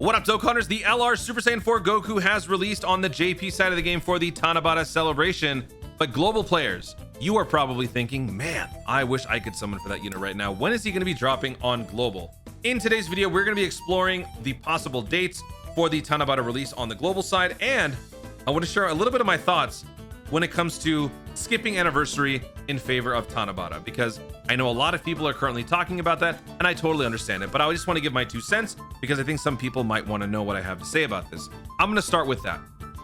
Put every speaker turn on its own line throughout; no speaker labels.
What up, Dokkaners? The LR Super Saiyan 4 Goku has released on the JP side of the game for the TANABATA celebration. But global players, you are probably thinking, man, I wish I could summon for that unit right now. When is he going to be dropping on global? In today's video, we're going to be exploring the possible dates for the TANABATA release on the global side, and I want to share a little bit of my thoughts when it comes to skipping anniversary in favor of TANABATA, because I know a lot of people are currently talking about that, and I totally understand it, but I just want to give my 2 cents because I think some people might want to know what I have to say about this. I'm going to start with that.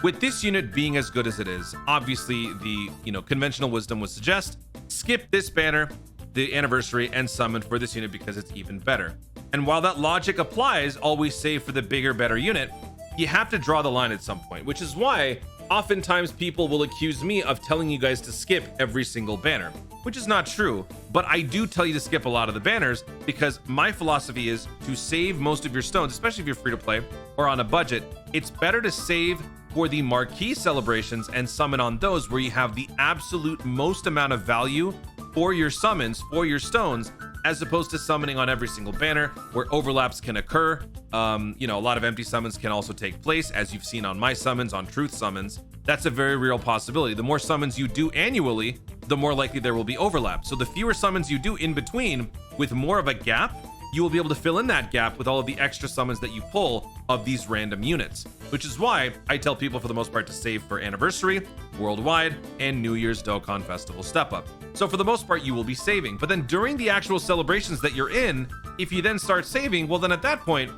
With this unit being as good as it is, obviously the conventional wisdom would suggest skip this banner, the anniversary, and summon for this unit because it's even better. And while that logic applies, always save for the bigger, better unit, you have to draw the line at some point, which is why oftentimes people will accuse me of telling you guys to skip every single banner, which is not true. But I do tell you to skip a lot of the banners because my philosophy is to save most of your stones, especially if you're free to play or on a budget. It's better to save for the marquee celebrations and summon on those where you have the absolute most amount of value for your summons, for your stones, as opposed to summoning on every single banner where overlaps can occur. A lot of empty summons can also take place, as you've seen on my summons, on truth summons. That's a very real possibility. The more summons you do annually, the more likely there will be overlap. So the fewer summons you do in between with more of a gap, you will be able to fill in that gap with all of the extra summons that you pull of these random units, which is why I tell people for the most part to save for anniversary, worldwide, and New Year's Dokkan Festival step up. So for the most part, you will be saving. But then during the actual celebrations that you're in, if you then start saving, well, then at that point,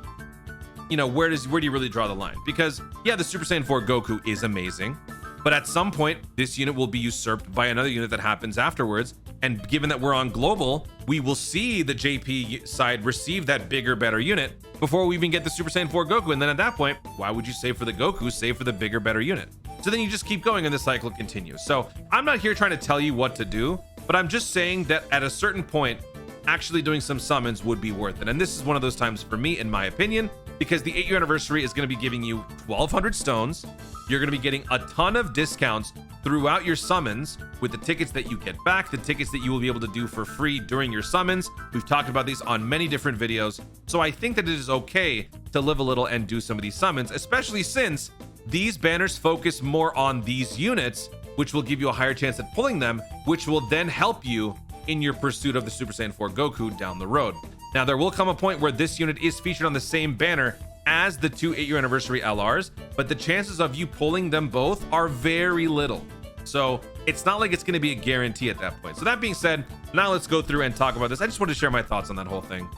where do you really draw the line? Because yeah, the Super Saiyan 4 Goku is amazing, but at some point, this unit will be usurped by another unit that happens afterwards. And given that we're on global, we will see the JP side receive that bigger, better unit before we even get the Super Saiyan 4 Goku. And then at that point, why would you save for the Goku? Save for the bigger, better unit. So then you just keep going and the cycle continues. So I'm not here trying to tell you what to do, but I'm just saying that at a certain point, actually doing some summons would be worth it. And this is one of those times for me, in my opinion, because the 8-year anniversary is going to be giving you 1,200 stones. You're going to be getting a ton of discounts throughout your summons with the tickets that you get back, the tickets that you will be able to do for free during your summons. We've talked about these on many different videos. So I think that it is okay to live a little and do some of these summons, especially since these banners focus more on these units, which will give you a higher chance at pulling them, which will then help you in your pursuit of the Super Saiyan 4 Goku down the road. Now, there will come a point where this unit is featured on the same banner as the 2 8-year anniversary LRs, but the chances of you pulling them both are very little. So it's not like it's going to be a guarantee at that point. So that being said, now let's go through and talk about this. I just wanted to share my thoughts on that whole thing.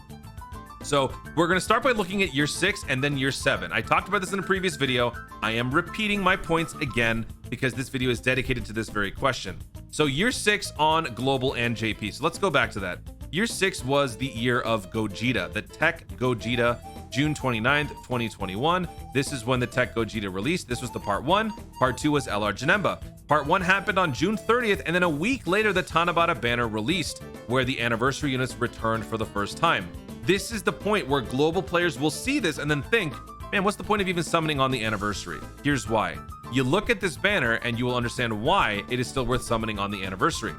So we're going to start by looking at year 6 and then year 7. I talked about this in a previous video. I am repeating my points again because this video is dedicated to this very question. So year 6 on global and JP. So let's go back to that. Year 6 was the year of Gogeta, the Tech Gogeta, June 29th, 2021. This is when the Tech Gogeta released. This was the part 1. Part 2 was LR Janemba. Part 1 happened on June 30th, and then a week later, the TANABATA banner released, where the anniversary units returned for the first time. This is the point where global players will see this and then think, man, what's the point of even summoning on the anniversary? Here's why. You look at this banner and you will understand why it is still worth summoning on the anniversary.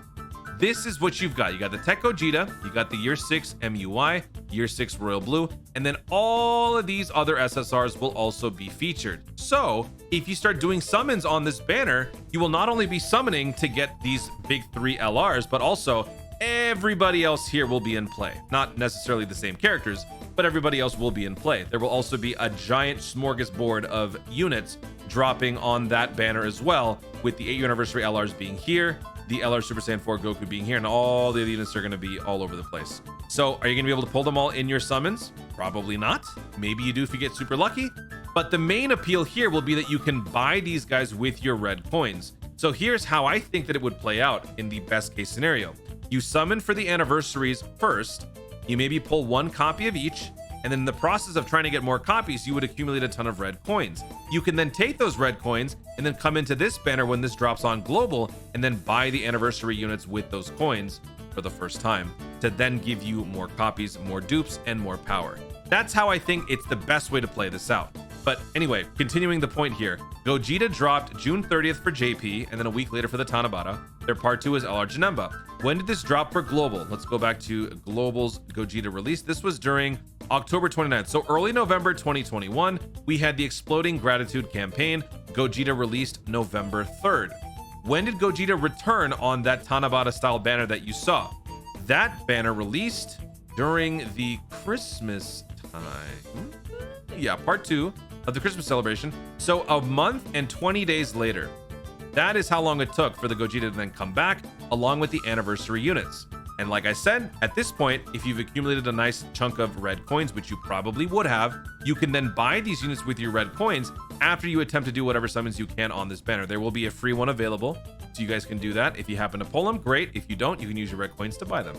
This is what you've got. You got the Tech Gogeta, you got the year 6 MUI, year 6 Royal Blue, and then all of these other SSRs will also be featured. So if you start doing summons on this banner, you will not only be summoning to get these big 3 LRs, but also everybody else here will be in play. Not necessarily the same characters, but everybody else will be in play. There will also be a giant smorgasbord of units dropping on that banner as well, with the 8-year anniversary LRs being here, the LR Super Saiyan 4 Goku being here, and all the units are going to be all over the place. So are you going to be able to pull them all in your summons? Probably not. Maybe you do if you get super lucky. But the main appeal here will be that you can buy these guys with your red coins. So here's how I think that it would play out in the best case scenario. You summon for the anniversaries first. You maybe pull 1 copy of each, and then in the process of trying to get more copies, you would accumulate a ton of red coins. You can then take those red coins and then come into this banner when this drops on global and then buy the anniversary units with those coins for the first time to then give you more copies, more dupes, and more power. That's how I think it's the best way to play this out. But anyway, continuing the point here, Gogeta dropped June 30th for JP and then a week later for the TANABATA. Their part 2 is LR Janemba. When did this drop for global? Let's go back to global's Gogeta release. This was during October 29th. So early November 2021, we had the Exploding Gratitude campaign. Gogeta released November 3rd. When did Gogeta return on that Tanabata style banner that you saw? That banner released during the Christmas time. Yeah, part 2 of the Christmas celebration. So a month and 20 days later. That is how long it took for the Gogeta to then come back, along with the anniversary units. And like I said, at this point, if you've accumulated a nice chunk of red coins, which you probably would have, you can then buy these units with your red coins after you attempt to do whatever summons you can on this banner. There will be a free one available, so you guys can do that. If you happen to pull them, great. If you don't, you can use your red coins to buy them.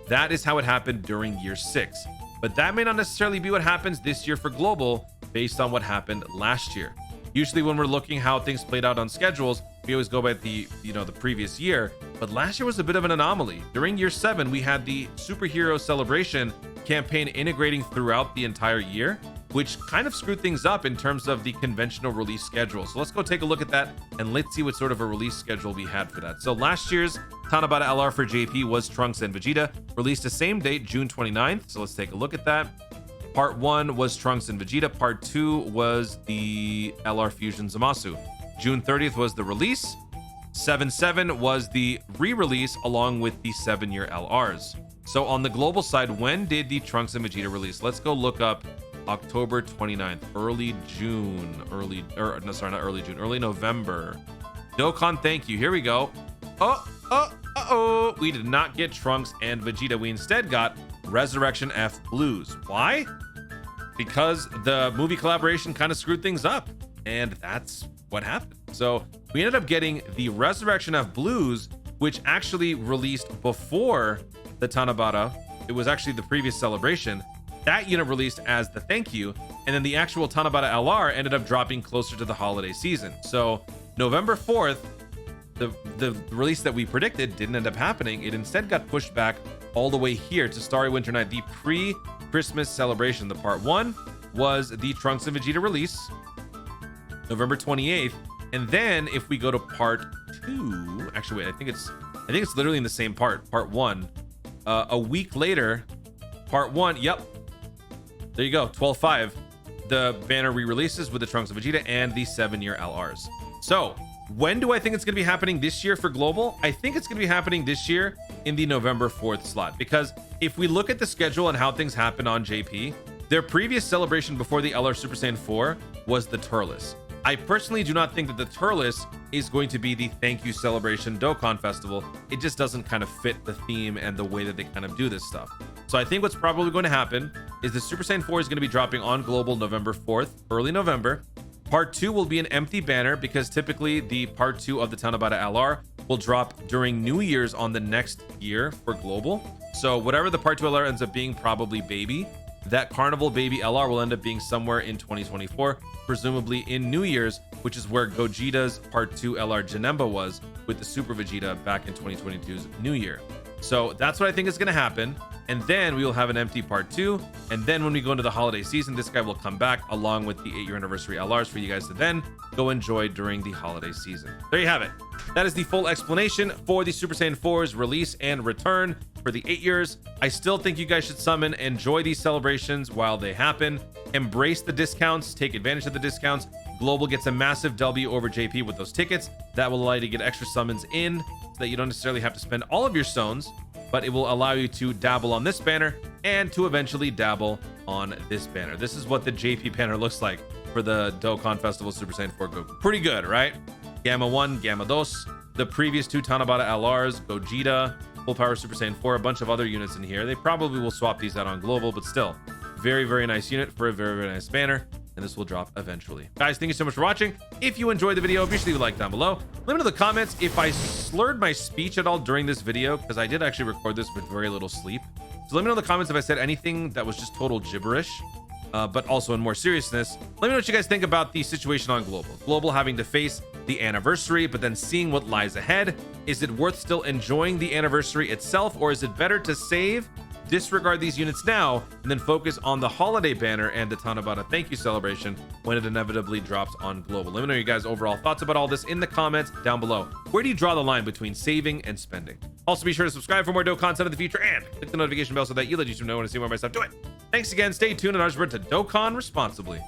That is how it happened during year 6. But that may not necessarily be what happens this year for global based on what happened last year. Usually when we're looking how things played out on schedules, we always go by the previous year, but last year was a bit of an anomaly. During year 7, we had the superhero celebration campaign integrating throughout the entire year, which kind of screwed things up in terms of the conventional release schedule. So let's go take a look at that and let's see what sort of a release schedule we had for that. So last year's Tanabata LR for JP was Trunks and Vegeta, released the same date, June 29th. So let's take a look at that. Part 1 was Trunks and Vegeta. Part 2 was the LR Fusion Zamasu. June 30th was the release. 7/7 was the re-release along with the 7-year LRs. So on the global side, when did the Trunks and Vegeta release? Let's go look up October 29th, early November. Dokkan, thank you. Here we go. We did not get Trunks and Vegeta. We instead got Resurrection F Blues. Why? Because the movie collaboration kind of screwed things up, and that's what happened. So we ended up getting the Resurrection F Blues, which actually released before the Tanabata. It was actually the previous celebration. That unit released as the thank you, and then the actual Tanabata LR ended up dropping closer to the holiday season. So November 4th, the release that we predicted didn't end up happening. It instead got pushed back all the way here to Starry Winter Night, the pre-Christmas celebration. The part 1 was the Trunks and Vegeta release, November 28th. And then if we go to part 2, actually wait, I think it's literally in the same part 1. A week later, part 1, yep, there you go, 12/5, the banner re-releases with the Trunks and Vegeta and the 7-year LRs. So when do I think it's going to be happening this year for global? I think it's going to be happening this year in the November 4th slot, because if we look at the schedule and how things happen on JP, their previous celebration before the LR Super Saiyan 4 was the Turles. I personally do not think that the Turles is going to be the thank you celebration Dokkan festival. It just doesn't kind of fit the theme and the way that they kind of do this stuff. So I think what's probably going to happen is the Super Saiyan 4 is going to be dropping on global November 4th, early November. Part 2 will be an empty banner because typically the part 2 of the Tanabata LR will drop during New Year's on the next year for global. So whatever the part 2 LR ends up being, probably baby, that Carnival Baby LR will end up being somewhere in 2024, presumably in New Year's, which is where Gogeta's part 2 LR Janemba was with the Super Vegeta back in 2022's New Year. So that's what I think is going to happen. And then we will have an empty part 2. And then when we go into the holiday season, this guy will come back along with the 8-year anniversary LRs for you guys to then go enjoy during the holiday season. There you have it. That is the full explanation for the Super Saiyan 4's release and return for the 8 years. I still think you guys should summon, enjoy these celebrations while they happen, embrace the discounts, take advantage of the discounts. Global gets a massive W over JP with those tickets. That will allow you to get extra summons in so that you don't necessarily have to spend all of your stones, but it will allow you to dabble on this banner and to eventually dabble on this banner. This is what the JP banner looks like for the Dokkan Festival Super Saiyan 4 Goku. Pretty good, right? Gamma 1, Gamma 2, the previous 2 Tanabata LRs, Gogeta, Full Power Super Saiyan 4, a bunch of other units in here. They probably will swap these out on global, but still, very, very nice unit for a very, very nice banner. And this will drop eventually. Guys, thank you so much for watching. If you enjoyed the video, be sure to leave a like down below. Let me know in the comments if I slurred my speech at all during this video, because I did actually record this with very little sleep. So let me know in the comments if I said anything that was just total gibberish. But also in more seriousness, let me know what you guys think about the situation on global. Global having to face the anniversary, but then seeing what lies ahead. Is it worth still enjoying the anniversary itself, or is it better to save, disregard these units now, and then focus on the holiday banner and the Tanabata thank you celebration when it inevitably drops on global? Let me know your guys' overall thoughts about all this in the comments down below. Where do you draw the line between saving and spending? Also, be sure to subscribe for more dope content in the future and click the notification bell so that you let YouTube know when I see more of my stuff. Do it! Thanks again. Stay tuned on our to Dokkan Responsibly.